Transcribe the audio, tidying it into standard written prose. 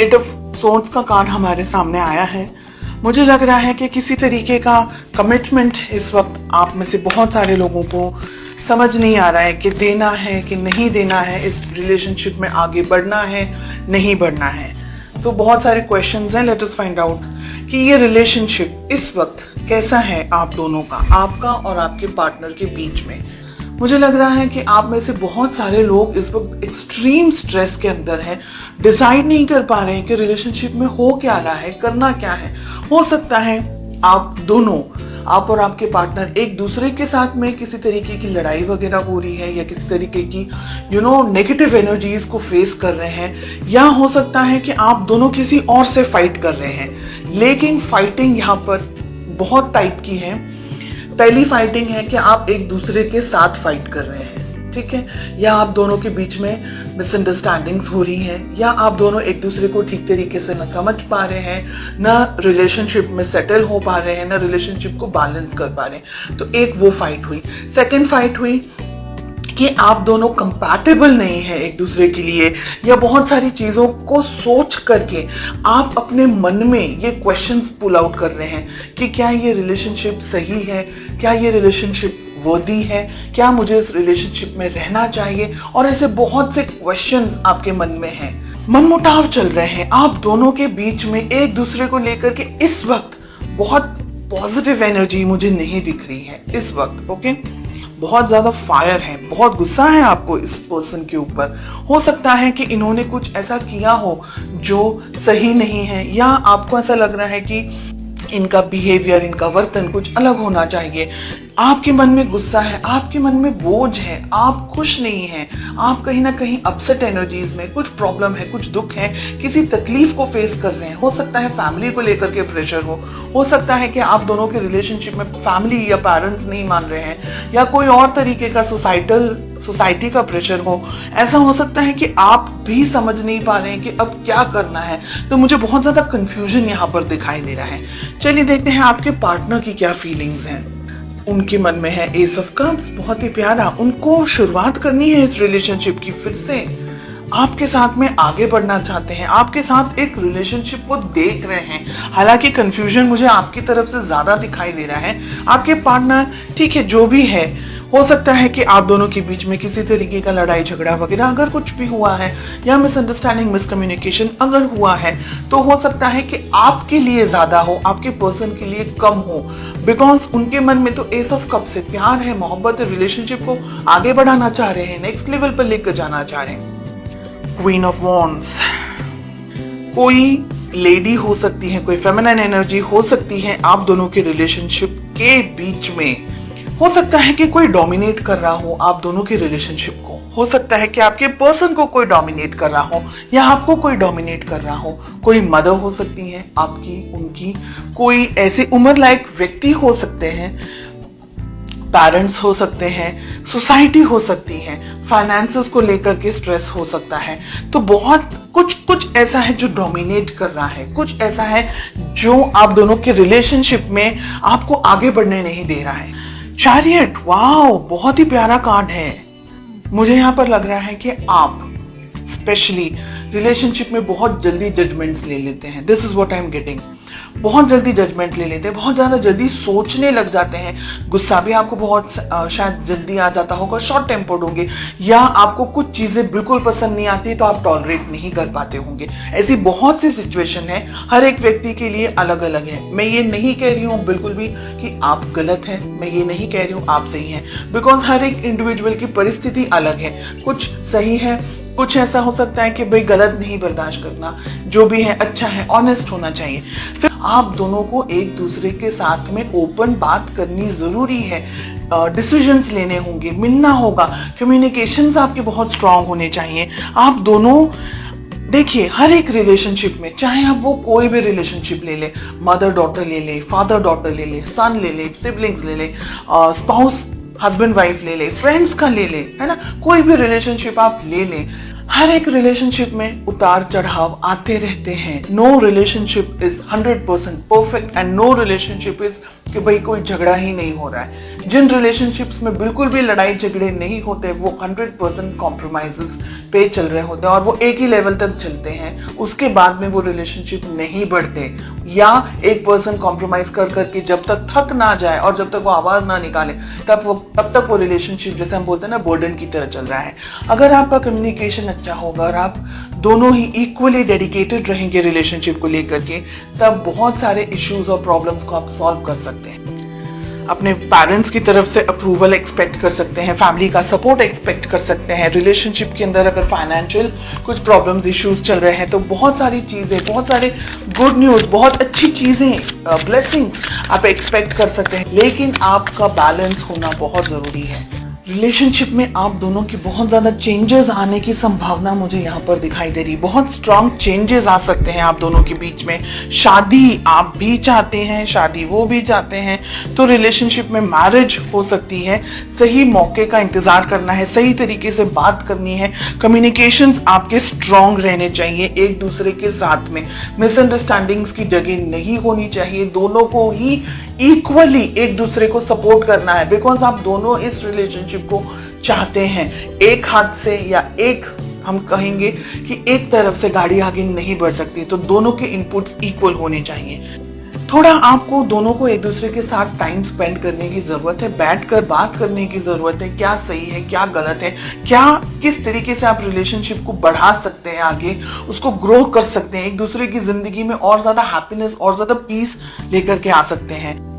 8 of swords का card हमारे सामने आया है। मुझे लग रहा है कि किसी तरीके का कमिटमेंट इस वक्त आप में से बहुत सारे लोगों को समझ नहीं आ रहा है कि देना है कि नहीं देना है, इस रिलेशनशिप में आगे बढ़ना है नहीं बढ़ना है। तो बहुत सारे क्वेश्चंस हैं। लेट अस फाइंड आउट कि ये रिलेशनशिप इस वक्त कैसा है आप दोनों का, आपका और आपके पार्टनर के बीच में। मुझे लग रहा है कि आप में से बहुत सारे लोग इस वक्त एक्सट्रीम स्ट्रेस के अंदर हैं, डिसाइड नहीं कर पा रहे हैं कि रिलेशनशिप में हो क्या रहा है, करना क्या है। हो सकता है आप दोनों, आप और आपके पार्टनर एक दूसरे के साथ में किसी तरीके की लड़ाई वगैरह हो रही है या किसी तरीके की नेगेटिव एनर्जीज को फेस कर रहे हैं, या हो सकता है कि आप दोनों किसी और से फाइट कर रहे हैं। लेकिन फाइटिंग यहाँ पर बहुत टाइप की है। पहली फाइटिंग है कि आप एक दूसरे के साथ फाइट कर रहे हैं, ठीक है, या आप दोनों के बीच में मिसअंडरस्टैंडिंग्स हो रही हैं, या आप दोनों एक दूसरे को ठीक तरीके से न समझ पा रहे हैं, न रिलेशनशिप में सेटल हो पा रहे हैं, न रिलेशनशिप को बैलेंस कर पा रहे हैं। तो एक वो फाइट हुई। सेकेंड फाइट हुई कि आप दोनों कंपैटिबल नहीं है एक दूसरे के लिए, या बहुत सारी चीजों को सोच करके आप अपने मन में ये क्वेश्चंस पुल आउट कर रहे हैं कि क्या ये रिलेशनशिप सही है, क्या ये रिलेशनशिप वर्दी है, क्या मुझे इस रिलेशनशिप में रहना चाहिए। और ऐसे बहुत से क्वेश्चंस आपके मन में हैं, मनमुटाव चल रहे हैं आप दोनों के बीच में एक दूसरे को लेकर के। इस वक्त बहुत पॉजिटिव एनर्जी मुझे नहीं दिख रही है इस वक्त। ओके, बहुत ज्यादा फायर है, बहुत गुस्सा है आपको इस पर्सन के ऊपर। हो सकता है कि इन्होंने कुछ ऐसा किया हो जो सही नहीं है, या आपको ऐसा लग रहा है कि इनका बिहेवियर, इनका वर्तन कुछ अलग होना चाहिए। आपके मन में गुस्सा है, आपके मन में बोझ है, आप खुश नहीं हैं, आप कहीं ना कहीं अपसेट एनर्जीज में, कुछ प्रॉब्लम है, कुछ दुख है, किसी तकलीफ को फेस कर रहे हैं। हो सकता है फैमिली को लेकर के प्रेशर हो सकता है कि आप दोनों के रिलेशनशिप में फैमिली या पेरेंट्स नहीं मान रहे हैं, या कोई और तरीके का सोसाइटी का प्रेशर हो। ऐसा हो सकता है कि आप भी समझ नहीं पा रहे हैं कि अब क्या करना है। तो मुझे बहुत ज्यादा कंफ्यूजन यहाँ पर दिखाई दे रहा है। चलिए देखते हैं आपके पार्टनर की क्या फीलिंग्स हैं। उनके मन में है एस ऑफ कप्स, बहुत ही प्यारा। उनको शुरुआत करनी है इस रिलेशनशिप की, फिर से आपके साथ में आगे बढ़ना चाहते हैं, आपके साथ एक रिलेशनशिप वो देख रहे हैं। हालांकि कंफ्यूजन मुझे आपकी तरफ से ज्यादा दिखाई दे रहा है। आपके पार्टनर, ठीक है, जो भी है, हो सकता है कि आप दोनों के बीच में किसी तरीके का लड़ाई झगड़ा वगैरह अगर कुछ भी हुआ है, या मिसअंडरस्टैंडिंग, मिसकम्युनिकेशन अगर हुआ है, तो हो सकता है कि आपके लिए ज्यादा हो, आपके पर्सन के लिए कम हो। बिकॉज उनके मन में तो एस ऑफ कप से प्यार है, मोहब्बत है, रिलेशनशिप को आगे बढ़ाना चाह रहे हैं, नेक्स्ट लेवल पर लेकर जाना चाह रहे हैं। क्वीन ऑफ वॉन्ड्स, कोई लेडी हो सकती है, कोई फेमिनिन एनर्जी हो सकती है आप दोनों के रिलेशनशिप के बीच में। हो सकता है कि कोई डोमिनेट कर रहा हो आप दोनों के रिलेशनशिप को। हो सकता है कि आपके पर्सन को कोई डोमिनेट कर रहा हो, या आपको कोई डोमिनेट कर रहा हो। कोई मदर हो सकती है आपकी, उनकी, कोई ऐसे उम्र लायक व्यक्ति हो सकते हैं, पेरेंट्स हो सकते हैं, सोसाइटी हो सकती है, फाइनेंसेस को लेकर के स्ट्रेस हो सकता है। तो बहुत कुछ ऐसा है जो डोमिनेट कर रहा है, कुछ ऐसा है जो आप दोनों के रिलेशनशिप में आपको आगे बढ़ने नहीं दे रहा है। चैरियट, वाओ, बहुत ही प्यारा कार्ड है। मुझे यहाँ पर लग रहा है कि आप स्पेशली रिलेशनशिप में बहुत जल्दी जजमेंट्स ले लेते हैं। This is what I am getting. बहुत जल्दी जजमेंट ले लेते हैं, बहुत ज्यादा जल्दी सोचने लग जाते हैं। गुस्सा भी आपको बहुत शायद जल्दी आ जाता होगा, शॉर्ट टेम्पर्ड होंगे, या आपको कुछ चीजें बिल्कुल पसंद नहीं आती तो आप टॉलरेट नहीं कर पाते होंगे। ऐसी बहुत सी सिचुएशन है, हर एक व्यक्ति के लिए अलग अलग है। मैं ये नहीं कह रही हूँ बिल्कुल भी कि आप गलत हैं, मैं ये नहीं कह रही हूँ आप सही हैं, बिकॉज हर एक इंडिविजुअल की परिस्थिति अलग है। कुछ सही है, कुछ ऐसा हो सकता है कि भाई गलत नहीं बर्दाश्त करना, जो भी है अच्छा है, ऑनेस्ट होना चाहिए। फिर आप दोनों को एक दूसरे के साथ में ओपन बात करनी जरूरी है, डिसीजंस लेने होंगे, मिलना होगा, कम्युनिकेशंस आपके बहुत स्ट्रांग होने चाहिए। आप दोनों देखिए, हर एक रिलेशनशिप में, चाहे आप वो कोई भी रिलेशनशिप ले ले, मदर डॉटर ले ले, फादर डॉटर ले ले, सन ले ले, सिबलिंग्स ले ले, स्पाउस हस्बैंड वाइफ ले ले, फ्रेंड्स का ले ले, है ना, कोई भी रिलेशनशिप आप ले ले, हर एक रिलेशनशिप में उतार चढ़ाव आते रहते हैं। No relationship is 100% perfect, and no relationship is कि भाई कोई झगड़ा ही नहीं हो रहा है। जिन रिलेशनशिप्स में बिल्कुल भी लड़ाई झगड़े नहीं होते वो 100% कॉम्प्रोमाइजेस पे चल रहे होते हैं और वो एक ही लेवल तक चलते हैं, उसके बाद में वो रिलेशनशिप नहीं बढ़ते, या एक पर्सन कॉम्प्रोमाइज कर करके जब तक थक ना जाए और जब तक वो आवाज ना निकाले तब तक वो रिलेशनशिप, जैसे हम बोलते हैं ना, बर्डन की तरह चल रहा है। अगर आपका कम्युनिकेशन अच्छा होगा और आप दोनों ही इक्वली डेडिकेटेड रहेंगे रिलेशनशिप को लेकर के, तब बहुत सारे इश्यूज और प्रॉब्लम्स को आप सॉल्व कर सकते हैं। अपने पेरेंट्स की तरफ से अप्रूवल एक्सपेक्ट कर सकते हैं, फैमिली का सपोर्ट एक्सपेक्ट कर सकते हैं। रिलेशनशिप के अंदर अगर फाइनेंशियल कुछ प्रॉब्लम्स इश्यूज चल रहे हैं तो बहुत सारी चीजें, बहुत सारे गुड न्यूज, बहुत अच्छी चीजें, ब्लेसिंग्स आप एक्सपेक्ट कर सकते हैं, लेकिन आपका बैलेंस होना बहुत जरूरी है। रिलेशनशिप में आप दोनों की बहुत ज्यादा चेंजेस आने की संभावना मुझे यहाँ पर दिखाई दे रही। बहुत स्ट्रांग चेंजेस आ सकते हैं आप दोनों के बीच में। शादी आप भी चाहते हैं, शादी वो भी चाहते हैं, तो रिलेशनशिप में मैरिज हो सकती है। सही मौके का इंतजार करना है, सही तरीके से बात करनी है, कम्युनिकेशंस आपके स्ट्रांग रहने चाहिए एक दूसरे के साथ में। मिसअंडरस्टैंडिंग्स की जगह नहीं होनी चाहिए, दोनों को ही इक्वली एक दूसरे को सपोर्ट करना है, बिकॉज आप दोनों इस रिलेशनशिप को चाहते हैं। एक हाथ से या एक, हम कहेंगे कि एक तरफ से गाड़ी आगे नहीं बढ़ सकती, तो दोनों के इनपुट्स इक्वल होने चाहिए। थोड़ा आपको दोनों को एक दूसरे के साथ टाइम स्पेंड करने की जरूरत है, बैठकर बात करने की जरूरत है, क्या सही है क्या गलत है, क्या किस तरीके से आप रिलेशनशिप को बढ़ा सकते हैं, आगे उसको ग्रो कर सकते हैं, एक दूसरे की जिंदगी में और ज्यादा हैप्पीनेस और ज्यादा पीस लेकर के आ सकते हैं।